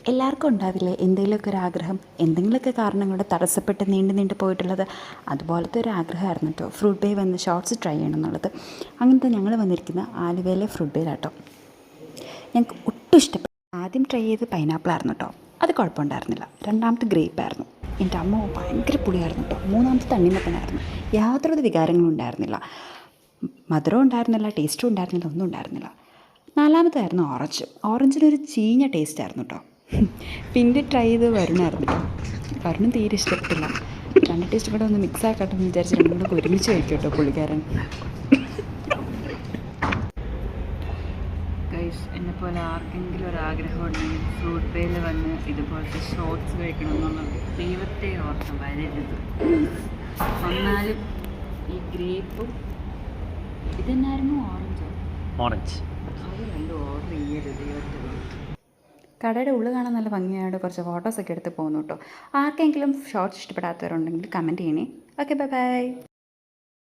എല്ലാവർക്കും ഉണ്ടാവില്ലേ എന്തെങ്കിലുമൊക്കെ ഒരു ആഗ്രഹം, എന്തെങ്കിലുമൊക്കെ കാരണം കൊണ്ട് തടസ്സപ്പെട്ട് നീണ്ടു പോയിട്ടുള്ളത്. അതുപോലത്തെ ഒരു ആഗ്രഹമായിരുന്നു കേട്ടോ ഫ്രൂട്ട് ബേ വന്ന് ഷോർട്സ് ട്രൈ ചെയ്യണം എന്നുള്ളത്. അങ്ങനത്തെ ഞങ്ങൾ വന്നിരിക്കുന്ന ആലുവയിലെ ഫ്രൂട്ട് ബേയിലാട്ടോ. ഞങ്ങൾക്ക് ഒട്ടും ഇഷ്ടപ്പെട്ടു. ആദ്യം ട്രൈ ചെയ്ത് പൈനാപ്പിൾ ആയിരുന്നു കേട്ടോ, അത് കുഴപ്പമുണ്ടായിരുന്നില്ല. രണ്ടാമത്തെ ഗ്രേപ്പ് ആയിരുന്നു, എൻ്റെ അമ്മ ഭയങ്കര പുളിയായിരുന്നു കേട്ടോ. മൂന്നാമത്തെ തണ്ണിമത്തനായിരുന്നു, യാതൊരു വികാരങ്ങളും ഉണ്ടായിരുന്നില്ല. മധുരവും ഉണ്ടായിരുന്നില്ല, ടേസ്റ്റും ഉണ്ടായിരുന്നില്ല, ഒന്നും ഉണ്ടായിരുന്നില്ല. നാലാമതായിരുന്നു ഓറഞ്ച്. ഓറഞ്ചിനൊരു ചീഞ്ഞ ടേസ്റ്റ് ആയിരുന്നു കേട്ടോ. പിന്നെ ട്രൈ ചെയ്ത് വരുണായിരുന്നു കേട്ടോ. വരുണും തീരെ ഇഷ്ടപ്പെട്ടില്ല. രണ്ട് ടേസ്റ്റ് കൂടെ ഒന്ന് മിക്സ് ആക്കട്ടെ എന്ന് വിചാരിച്ച് രണ്ടും കൂടെ ഒരുമിച്ച് കഴിക്കും കേട്ടോ പുള്ളിക്കാരൻ. ഗൈസ്, എന്നെപ്പോലെ ആർക്കെങ്കിലും ഒരാഗ്രഹം ഉണ്ടെങ്കിൽ ഫ്രൂട്ട് ബേയിൽ വന്ന് ഇതുപോലത്തെ ഷോർട്സ് കഴിക്കണം എന്നുള്ളത് ദൈവത്തെ ഓർത്ത് വരരുത്. വന്നാലും ഈ ഗ്രേപ്പും ഇതെന്നായിരുന്നു ഓറഞ്ച് അത് രണ്ടും ഓർഡർ ചെയ്യരുത് ദൈവത്തെ. കടയുടെ ഉള്ളിൽ കാണാൻ നല്ല ഭംഗിയായിട്ട് കുറച്ച് ഫോട്ടോസൊക്കെ എടുത്ത് പോകുന്നു കേട്ടോ. ആർക്കെങ്കിലും ഷോർട്സ് ഇഷ്ടപ്പെടാത്തവരുണ്ടെങ്കിൽ കമൻറ്റ് ചെയ്യണേ. Okay, bye bye.